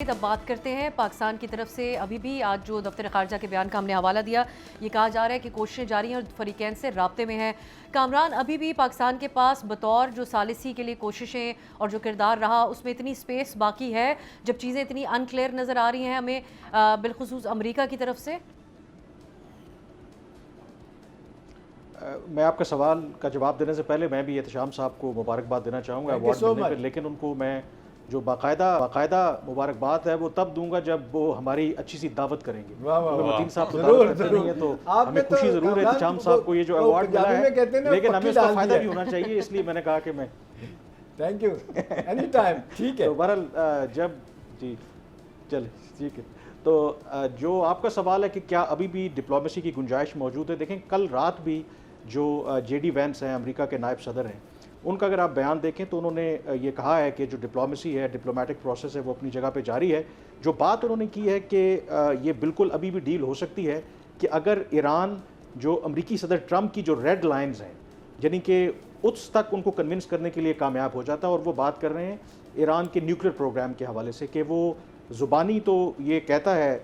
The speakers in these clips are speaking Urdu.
اب بات کرتے ہیں پاکستان کی طرف سے ابھی بھی آج جو دفتر خارجہ کے بیان کا ہم نے حوالہ دیا، یہ کہا جا رہا ہے کہ کوششیں جاری ہیں اور فریقین سے رابطے میں ہیں۔ کامران، ابھی بھی پاکستان کے پاس بطور جو ثالثی کے لیے کوششیں اور جو کردار رہا اس میں اتنی سپیس باقی ہے جب چیزیں اتنی انکلیئر نظر آ رہی ہیں ہمیں بالخصوص امریکہ کی طرف سے؟ میں آپ کا سوال کا جواب دینے سے پہلے میں بھی احتشام صاحب کو مبارکباد دینا چاہوں گا ایوارڈ ملنے پہ، لیکن ان کو میں جو باقاعدہ مبارکباد ہے وہ تب دوں گا جب وہ ہماری اچھی سی دعوت کریں گے۔ متین صاحب تو دعوت کرتے نہیں ہیں تو ہمیں خوشی ضرور ہے احتشام صاحب کو یہ جو ایوارڈ ملا ہے، لیکن ہمیں اس کا فائدہ بھی ہونا چاہیے، اس لیے میں نے کہا کہ میں تھینک یو اینی ٹائم ٹھیک ہے۔ تو بہرحال جب جی چلے ٹھیک ہے، تو جو آپ کا سوال ہے کہ کیا ابھی بھی ڈپلومیسی کی گنجائش موجود ہے، دیکھیں کل رات بھی جو جے ڈی وینس ہیں امریکہ کے نائب صدر ہیں، ان کا اگر آپ بیان دیکھیں تو انہوں نے یہ کہا ہے کہ جو ڈپلومیسی ہے، ڈپلومیٹک پروسیس ہے، وہ اپنی جگہ پہ جاری ہے۔ جو بات انہوں نے کی ہے کہ یہ بالکل ابھی بھی ڈیل ہو سکتی ہے کہ اگر ایران جو امریکی صدر ٹرمپ کی جو ریڈ لائنز ہیں، یعنی کہ اس تک ان کو کنونس کرنے کے لیے کامیاب ہو جاتا ہے، اور وہ بات کر رہے ہیں ایران کے نیوکلیر پروگرام کے حوالے سے کہ وہ زبانی تو یہ کہتا ہے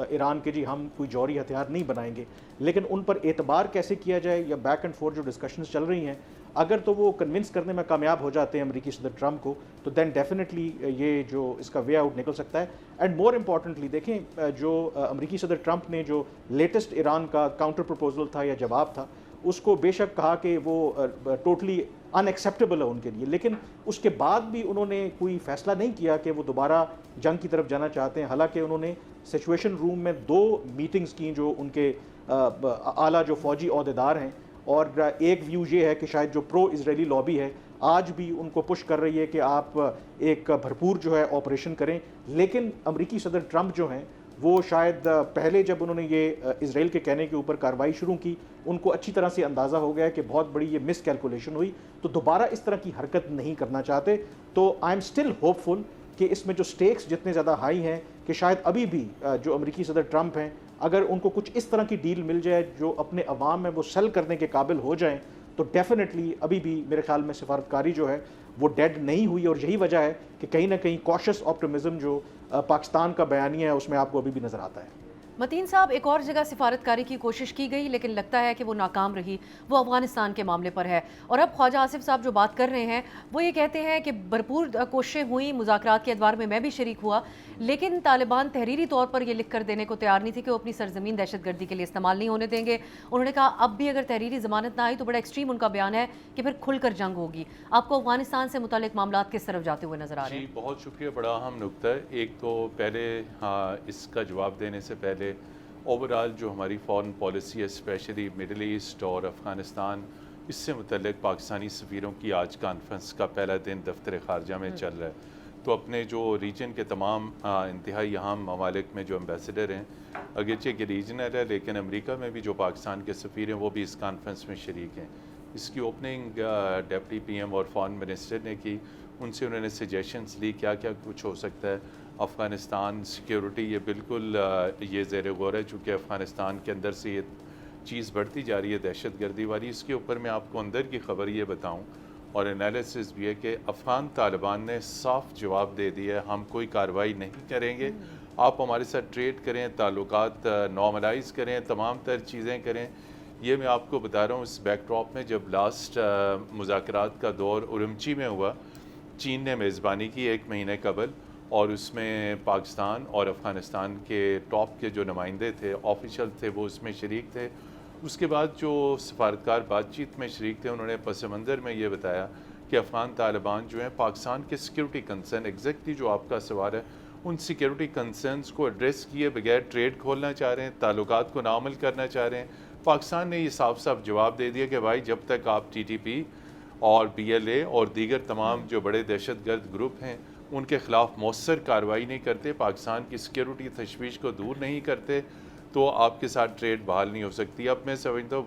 ایران کہ جی ہم کوئی جوہری ہتھیار نہیں بنائیں گے، لیکن ان پر اعتبار کیسے کیا جائے یا بیک اینڈ فورتھ جو ڈسکشنز چل رہی ہیں، اگر تو وہ کنونس کرنے میں کامیاب ہو جاتے ہیں امریکی صدر ٹرمپ کو، تو دین ڈیفینیٹلی یہ جو اس کا وے آؤٹ نکل سکتا ہے۔ اینڈ مور امپورٹنٹلی دیکھیں جو امریکی صدر ٹرمپ نے جو لیٹسٹ ایران کا کاؤنٹر پروپوزل تھا یا جواب تھا، اس کو بے شک کہا کہ وہ ٹوٹلی ان ایکسیپٹیبل ہے ان کے لیے، لیکن اس کے بعد بھی انہوں نے کوئی فیصلہ نہیں کیا کہ وہ دوبارہ جنگ کی طرف جانا چاہتے ہیں، حالانکہ انہوں نے سچویشن روم میں 2 میٹنگز کی جو ان کے اعلیٰ جو فوجی عہدیدار ہیں، اور ایک ویو یہ ہے کہ شاید جو پرو اسرائیلی لابی ہے آج بھی ان کو پش کر رہی ہے کہ آپ ایک بھرپور جو ہے آپریشن کریں، لیکن امریکی صدر ٹرمپ جو ہیں وہ شاید پہلے جب انہوں نے یہ اسرائیل کے کہنے کے اوپر کارروائی شروع کی، ان کو اچھی طرح سے اندازہ ہو گیا کہ بہت بڑی یہ مس کیلکولیشن ہوئی، تو دوبارہ اس طرح کی حرکت نہیں کرنا چاہتے۔ تو آئی ایم اسٹل ہوپ فل کہ اس میں جو سٹیکس جتنے زیادہ ہائی ہیں کہ شاید ابھی بھی جو امریکی صدر ٹرمپ ہیں اگر ان کو کچھ اس طرح کی ڈیل مل جائے جو اپنے عوام میں وہ سیل کرنے کے قابل ہو جائیں، تو ڈیفینیٹلی ابھی بھی میرے خیال میں سفارتکاری جو ہے وہ ڈیڈ نہیں ہوئی، اور یہی وجہ ہے کہ کہیں نہ کہیں کوشس آپٹمزم جو پاکستان کا بیانیہ ہے اس میں آپ کو ابھی بھی نظر آتا ہے۔ متین صاحب، ایک اور جگہ سفارتکاری کی کوشش کی گئی لیکن لگتا ہے کہ وہ ناکام رہی، وہ افغانستان کے معاملے پر ہے، اور اب خواجہ آصف صاحب جو بات کر رہے ہیں وہ یہ کہتے ہیں کہ بھرپور کوششیں ہوئیں، مذاکرات کے ادوار میں بھی شریک ہوا، لیکن طالبان تحریری طور پر یہ لکھ کر دینے کو تیار نہیں تھی کہ وہ اپنی سرزمین دہشت گردی کے لیے استعمال نہیں ہونے دیں گے۔ انہوں نے کہا اب بھی اگر تحریری ضمانت نہ آئی تو بڑا ایکسٹریم ان کا بیان ہے کہ پھر کھل کر جنگ ہوگی۔ آپ کو افغانستان سے متعلق معاملات کس طرف جاتے ہوئے نظر آ رہے ہیں؟ جی بہت شکریہ، بڑا اہم نکتہ ہے۔ ایک تو پہلے اس کا جواب دینے سے پہلے اوورآل جو ہماری فارن پالیسی ہے، اسپیشلی مڈل ایسٹ اور افغانستان، اس سے متعلق پاکستانی سفیروں کی آج کانفرنس کا پہلا دن دفتر خارجہ میں چل رہا ہے، تو اپنے جو ریجن کے تمام انتہائی اہم ممالک میں جو امبیسڈر ہیں، اگرچہ کہ ریجنل ہے لیکن امریکہ میں بھی جو پاکستان کے سفیر ہیں وہ بھی اس کانفرنس میں شریک ہیں۔ اس کی اوپننگ ڈپٹی پی ایم اور فارن منسٹر نے کی، ان سے انہوں نے سجیشنز لی کیا کیا کچھ ہو سکتا ہے۔ افغانستان سیکیورٹی یہ بالکل یہ زیر غور ہے، چونکہ افغانستان کے اندر سے یہ چیز بڑھتی جا رہی ہے دہشت گردی والی۔ اس کے اوپر میں آپ کو اندر کی خبر یہ بتاؤں اور انالیسس بھی ہے کہ افغان طالبان نے صاف جواب دے دیا ہے، ہم کوئی کارروائی نہیں کریں گے، آپ ہمارے ساتھ ٹریڈ کریں، تعلقات نارملائز کریں، تمام تر چیزیں کریں۔ یہ میں آپ کو بتا رہا ہوں اس بیک ڈراپ میں جب لاسٹ مذاکرات کا دور اورمچی میں ہوا، چین نے میزبانی کی 1 مہینے قبل، اور اس میں پاکستان اور افغانستان کے ٹاپ کے جو نمائندے تھے، آفیشل تھے، وہ اس میں شریک تھے۔ اس کے بعد جو سفارتکار بات چیت میں شریک تھے انہوں نے پس منظر میں یہ بتایا کہ افغان طالبان جو ہیں پاکستان کے سیکیورٹی کنسرن، ایگزیکٹلی جو آپ کا سوال ہے، ان سیکیورٹی کنسرنز کو ایڈریس کیے بغیر ٹریڈ کھولنا چاہ رہے ہیں، تعلقات کو ناعمل کرنا چاہ رہے ہیں۔ پاکستان نے یہ صاف صاف جواب دے دیا کہ بھائی جب تک آپ ٹی ٹی پی اور پی ایل اے اور دیگر تمام جو بڑے دہشت گرد گروپ ہیں ان کے خلاف مؤثر کارروائی نہیں کرتے، پاکستان کی سیکیورٹی تشویش کو دور نہیں کرتے، تو آپ کے ساتھ ٹریڈ بحال نہیں ہو سکتی۔ اب میں سمجھتا ہوں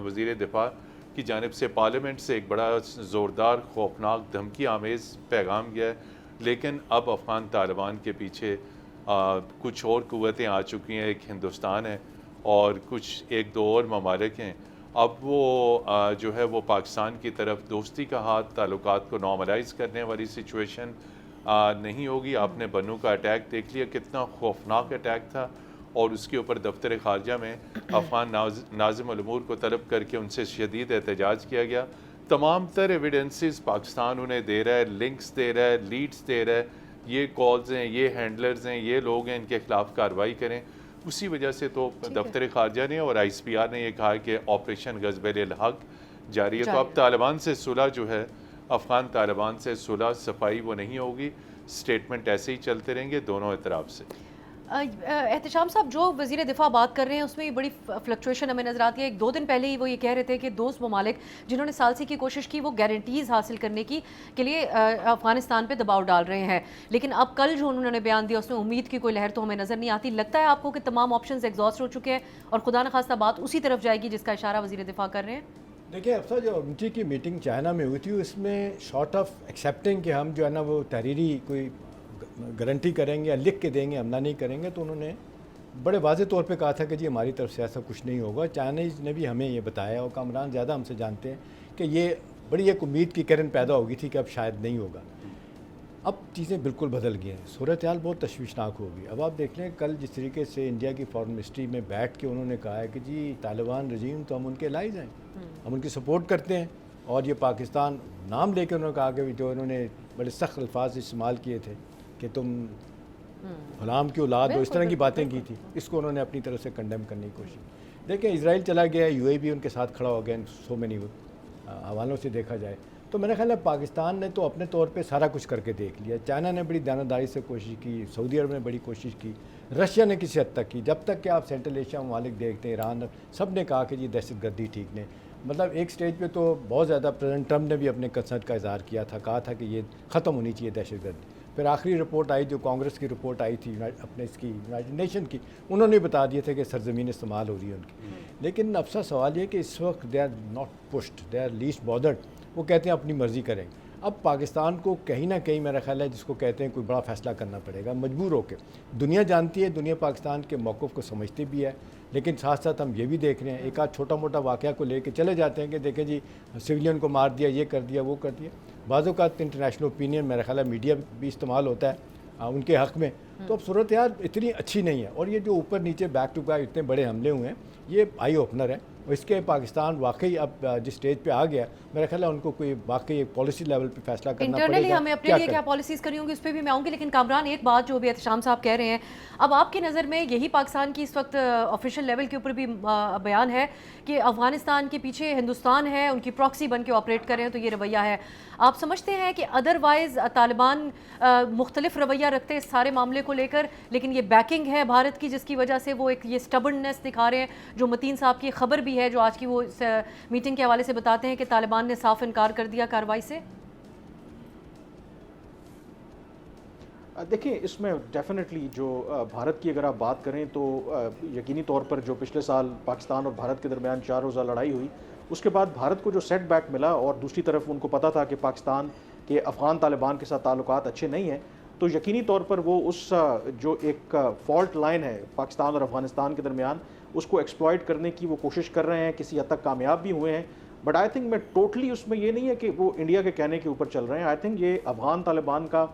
وزیر دفاع کی جانب سے پارلیمنٹ سے ایک بڑا زوردار، خوفناک، دھمکی آمیز پیغام گیا ہے، لیکن اب افغان طالبان کے پیچھے کچھ اور قوتیں آ چکی ہیں، ایک ہندوستان ہے اور کچھ 1-2 اور ممالک ہیں۔ اب وہ جو ہے وہ پاکستان کی طرف دوستی کا ہاتھ، تعلقات کو نارملائز کرنے والی سچویشن نہیں ہوگی. آپ نے بنو کا اٹیک دیکھ لیا, کتنا خوفناک اٹیک تھا, اور اس کے اوپر دفتر خارجہ میں افغان ناظم الامور کو طلب کر کے ان سے شدید احتجاج کیا گیا. تمام تر ایویڈنسز پاکستان انہیں دے رہا ہے, لنکس دے رہا ہے, لیڈز دے رہا ہے, یہ کالز ہیں, یہ ہینڈلرز ہیں, یہ لوگ ہیں, ان کے خلاف کارروائی کریں. اسی وجہ سے تو دفتر خارجہ نے اور آئی ایس پی آر نے یہ کہا کہ آپریشن غزب الحق جاری ہے. تو اب طالبان سے صلح جو ہے, افغان طالبان سے صلح صفائی وہ نہیں ہوگی, اسٹیٹمنٹ ایسے ہی چلتے رہیں گے دونوں اطراف سے. احتشام صاحب, جو وزیر دفاع بات کر رہے ہیں اس میں بڑی فلکچویشن ہمیں نظر آتی ہے. 2 دن پہلے ہی وہ یہ کہہ رہے تھے کہ دوست ممالک جنہوں نے ثالثی کی کوشش کی وہ گارنٹیز حاصل کرنے کے لیے افغانستان پہ دباؤ ڈال رہے ہیں, لیکن اب کل جو انہوں نے بیان دیا اس میں امید کی کوئی لہر تو ہمیں نظر نہیں آتی. لگتا ہے آپ کو کہ تمام آپشنز ایگزاسٹ ہو چکے ہیں اور خدا نخواستہ بات اسی طرف جائے گی جس کا اشارہ وزیر دفاع کر رہے ہیں؟ دیکھیں افسر, جو امٹی کی میٹنگ چائنا میں ہوئی تھی اس میں شارٹ آف ایکسیپٹنگ کہ ہم جو ہے نا وہ تحریری کوئی گارنٹی کریں گے یا لکھ کے دیں گے, حملہ نہیں کریں گے, تو انہوں نے بڑے واضح طور پہ کہا تھا کہ جی ہماری طرف سے ایسا کچھ نہیں ہوگا. چائنیز نے بھی ہمیں یہ بتایا, اور کامران زیادہ ہم سے جانتے ہیں کہ یہ بڑی ایک امید کی کرن پیدا ہو گئی تھی کہ اب شاید نہیں ہوگا. اب چیزیں بالکل بدل گئی ہیں, صورتحال بہت تشویشناک ہوگی. اب آپ دیکھ لیں کل جس طریقے سے انڈیا کی فارن منسٹری میں بیٹھ کے انہوں نے کہا ہے کہ جی طالبان رجیم تو ہم ان کے الائز ہیں, ہم ان کی سپورٹ کرتے ہیں, اور یہ پاکستان نام لے کے انہوں نے کہا کہ جو انہوں نے بڑے سخت الفاظ استعمال کیے تھے کہ تم غلام کی اولاد ہو, اس طرح کی باتیں کی تھی, اس کو انہوں نے اپنی طرف سے کنڈیم کرنے کی کوشش. دیکھیں اسرائیل چلا گیا, یو اے بھی ان کے ساتھ کھڑا ہو گیا, سو مینی حوالوں سے دیکھا جائے تو میرا خیال ہے پاکستان نے تو اپنے طور پہ سارا کچھ کر کے دیکھ لیا. چائنا نے بڑی دیانتداری سے کوشش کی, سعودی عرب نے بڑی کوشش کی, رشیا نے کسی حد تک کی, جب تک کہ آپ سینٹرل ایشیا ممالک دیکھتے ہیں, ایران, سب نے کہا کہ جی دہشت گردی ٹھیک نہیں. مطلب ایک سٹیج پہ تو بہت زیادہ پریزیڈنٹ ٹرمپ نے بھی اپنے کنسرن کا اظہار کیا تھا, کہا تھا کہ یہ ختم ہونی چاہیے دہشت گردی. پھر آخری رپورٹ آئی جو کانگریس کی رپورٹ آئی تھی اپنے اس کی یونائٹڈ نیشن کی, انہوں نے بتا دیے تھے کہ سرزمین استعمال ہو رہی ہے ان کی. لیکن افسر سوال یہ کہ اس وقت they are not pushed, they are least bothered. وہ کہتے ہیں اپنی مرضی کریں. اب پاکستان کو کہیں نہ کہیں میرا خیال ہے جس کو کہتے ہیں کوئی بڑا فیصلہ کرنا پڑے گا مجبور ہو کے. دنیا جانتی ہے, دنیا پاکستان کے موقف کو سمجھتی بھی ہے, لیکن ساتھ ساتھ ہم یہ بھی دیکھ رہے ہیں ایک آدھ چھوٹا موٹا واقعہ کو لے کے چلے جاتے ہیں کہ دیکھیں جی سویلین کو مار دیا, یہ کر دیا, وہ کر دیا. بعض اوقات انٹرنیشنل اوپینین میرا خیال ہے میڈیا بھی استعمال ہوتا ہے ان کے حق میں. تو اب صورتحال اتنی اچھی نہیں ہے, اور یہ جو اوپر نیچے بیک ٹو بیک اتنے بڑے حملے ہوئے ہیں یہ آئی اوپنر ہے. اور اس کے پاکستان واقعی اب جس سٹیج پہ آ گیا میرا خیال ہے ان کو کوئی واقعی ایک پالیسی لیول پہ فیصلہ کرنا پڑے گا. انٹرنلی ہمیں اپنے لیے کیا پالیسیز کرنی ہوں گی اس پہ بھی میں آؤں گی, لیکن کامران ایک بات جو بھی احتشام صاحب کہہ رہے ہیں, اب آپ کی نظر میں یہی پاکستان کی اس وقت آفیشیل لیول کے اوپر بھی بیان ہے کہ افغانستان کے پیچھے ہندوستان ہے, ان کی پراکسی بن کے آپریٹ کر رہے ہیں, تو یہ رویہ ہے. آپ سمجھتے ہیں کہ ادروائز طالبان مختلف رویہ رکھتے ہیں اس سارے معاملے کو لے کر, لیکن یہ بیکنگ ہے بھارت کی جس کی وجہ سے وہ ایک یہ سٹبرنس دکھا رہے ہیں, جو متین صاحب کی خبر بھی ہے جو آج کی وہ میٹنگ کے حوالے سے بتاتے ہیں کہ طالبان نے صاف انکار کر دیا کارروائی سے؟ دیکھیں اس میں ڈیفینیٹلی جو بھارت کی اگر آپ بات کریں تو یقینی طور پر جو پچھلے سال پاکستان اور بھارت کے درمیان 4 روزہ لڑائی ہوئی, اس کے بعد بھارت کو جو سیٹ بیک ملا, اور دوسری طرف ان کو پتہ تھا کہ پاکستان کے افغان طالبان کے ساتھ تعلقات اچھے نہیں ہیں, تو یقینی طور پر وہ اس جو ایک فالٹ لائن ہے پاکستان اور افغانستان کے درمیان اس کو ایکسپلائٹ کرنے کی وہ کوشش کر رہے ہیں, کسی حد تک کامیاب بھی ہوئے ہیں. بٹ آئی تھنک میں ٹوٹلی اس میں یہ نہیں ہے کہ وہ انڈیا کے کہنے کے اوپر چل رہے ہیں. آئی تھنک یہ افغان طالبان کا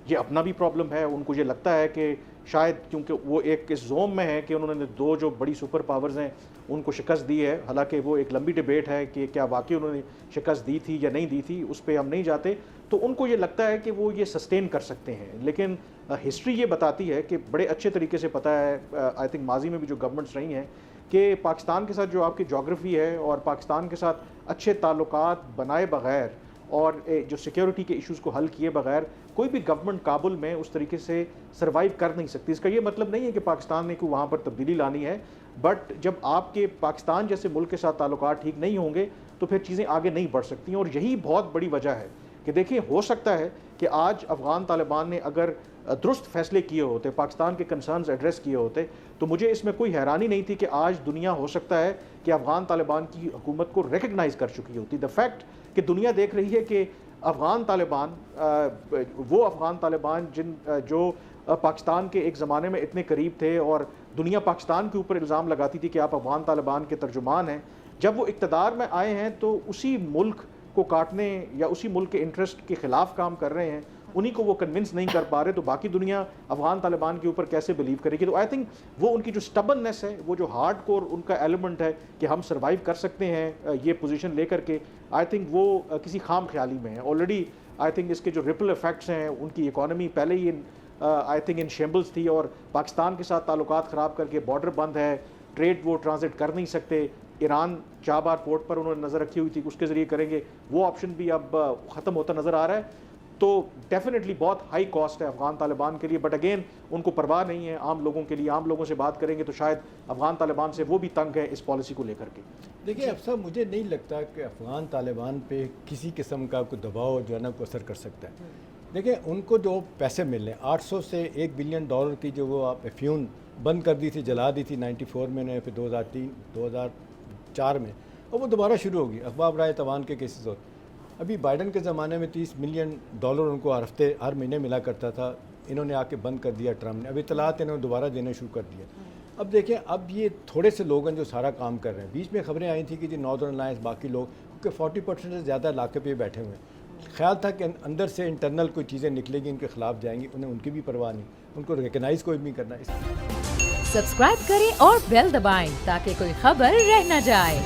یہ اپنا بھی پرابلم ہے. ان کو یہ لگتا ہے کہ شاید کیونکہ وہ ایک اس زوم میں ہے کہ انہوں نے 2 جو بڑی سپر پاورز ہیں ان کو شکست دی ہے, حالانکہ وہ ایک لمبی ڈیبیٹ ہے کہ کیا واقعی انہوں نے شکست دی تھی یا نہیں دی تھی, اس پہ ہم نہیں جاتے. تو ان کو یہ لگتا ہے کہ وہ یہ سسٹین کر سکتے ہیں, لیکن ہسٹری یہ بتاتی ہے کہ بڑے اچھے طریقے سے پتہ ہے, آئی تھنک ماضی میں بھی جو گورنمنٹس رہی ہیں, کہ پاکستان کے ساتھ جو آپ کی جغرافی ہے اور پاکستان کے ساتھ اچھے تعلقات بنائے بغیر اور جو سیکیورٹی کے ایشوز کو حل کیے بغیر کوئی بھی گورنمنٹ کابل میں اس طریقے سے سروائیو کر نہیں سکتی. اس کا یہ مطلب نہیں ہے کہ پاکستان نے کوئی وہاں پر تبدیلی لانی ہے, بٹ جب آپ کے پاکستان جیسے ملک کے ساتھ تعلقات ٹھیک نہیں ہوں گے تو پھر چیزیں آگے نہیں بڑھ سکتی ہیں. اور یہی بہت بڑی وجہ ہے کہ دیکھیں ہو سکتا ہے کہ آج افغان طالبان نے اگر درست فیصلے کیے ہوتے, پاکستان کے کنسرنز ایڈریس کیے ہوتے, تو مجھے اس میں کوئی حیرانی نہیں تھی کہ آج دنیا ہو سکتا ہے کہ افغان طالبان کی حکومت کو ریکگنائز کر چکی ہوتی. دا فیکٹ کہ دنیا دیکھ رہی ہے کہ افغان طالبان وہ افغان طالبان جو پاکستان کے ایک زمانے میں اتنے قریب تھے اور دنیا پاکستان کے اوپر الزام لگاتی تھی کہ آپ افغان طالبان کے ترجمان ہیں, جب وہ اقتدار میں آئے ہیں تو اسی ملک کو کاٹنے یا اسی ملک کے انٹرسٹ کے خلاف کام کر رہے ہیں, انہی کو وہ کنونس نہیں کر پا رہے تو باقی دنیا افغان طالبان کے اوپر کیسے بلیو کرے گی؟ تو آئی تھنک وہ ان کی جو سٹبننس ہے، وہ جو ہارڈ کور ان کا ایلیمنٹ ہے کہ ہم سروائیو کر سکتے ہیں یہ پوزیشن لے کر کے، آئی تھنک وہ کسی خام خیالی میں ہے. آلریڈی آئی تھنک اس کے جو ریپل افیکٹس ہیں، ان کی اکانومی پہلے ہی آئی تھنک ان شیمبلز تھی، اور پاکستان کے ساتھ تعلقات خراب کر کے بارڈر بند ہے، ٹریڈ وہ ٹرانزٹ کر نہیں سکتے. ایران چابہار پورٹ پر انہوں نے نظر رکھی ہوئی تھی، اس کے ذریعے کریں گے، وہ آپشن بھی اب ختم ہوتا نظر آ رہا ہے. تو ڈیفینیٹلی بہت ہائی کاسٹ ہے افغان طالبان کے لیے، بٹ اگین ان کو پرواہ نہیں ہے عام لوگوں کے لیے. عام لوگوں سے بات کریں گے تو شاید افغان طالبان سے وہ بھی تنگ ہے اس پالیسی کو لے کر کے. دیکھیے اب صاحب، مجھے نہیں لگتا کہ افغان طالبان پہ کسی قسم کا کوئی دباؤ جو ہے نا کو اثر کر سکتا ہے. دیکھیں ان کو جو پیسے مل رہے ہیں، 800 سے $1 بلین کی جو وہ افیون بند کر دی تھی، جلا دی تھی 94 میں نے، پھر 2004 میں، اور وہ دوبارہ شروع ہوگی اسباب رائے توان کے کیسز. اور ابھی بائیڈن کے زمانے میں $30 ملین ان کو ہر مہینے ملا کرتا تھا، انہوں نے آ کے بند کر دیا ٹرمپ نے. ابھی اطلاعات انہوں نے دوبارہ دینا شروع کر دیا. اب دیکھیں اب یہ تھوڑے سے لوگ ہیں جو سارا کام کر رہے ہیں. بیچ میں خبریں آئی تھیں کہ جی ناردرن الائنس باقی لوگ، کیونکہ 40% سے زیادہ علاقے پہ بیٹھے ہوئے ہیں، خیال تھا کہ اندر سے انٹرنل کوئی چیزیں نکلے گی ان کے خلاف جائیں گی، انہیں ان کی بھی پرواہ نہیں، ان کو ریکگنائز کوئی بھی کرنا. سبسکرائب کریں اور بیل دبائیں تاکہ کوئی خبر رہ نہ جائے.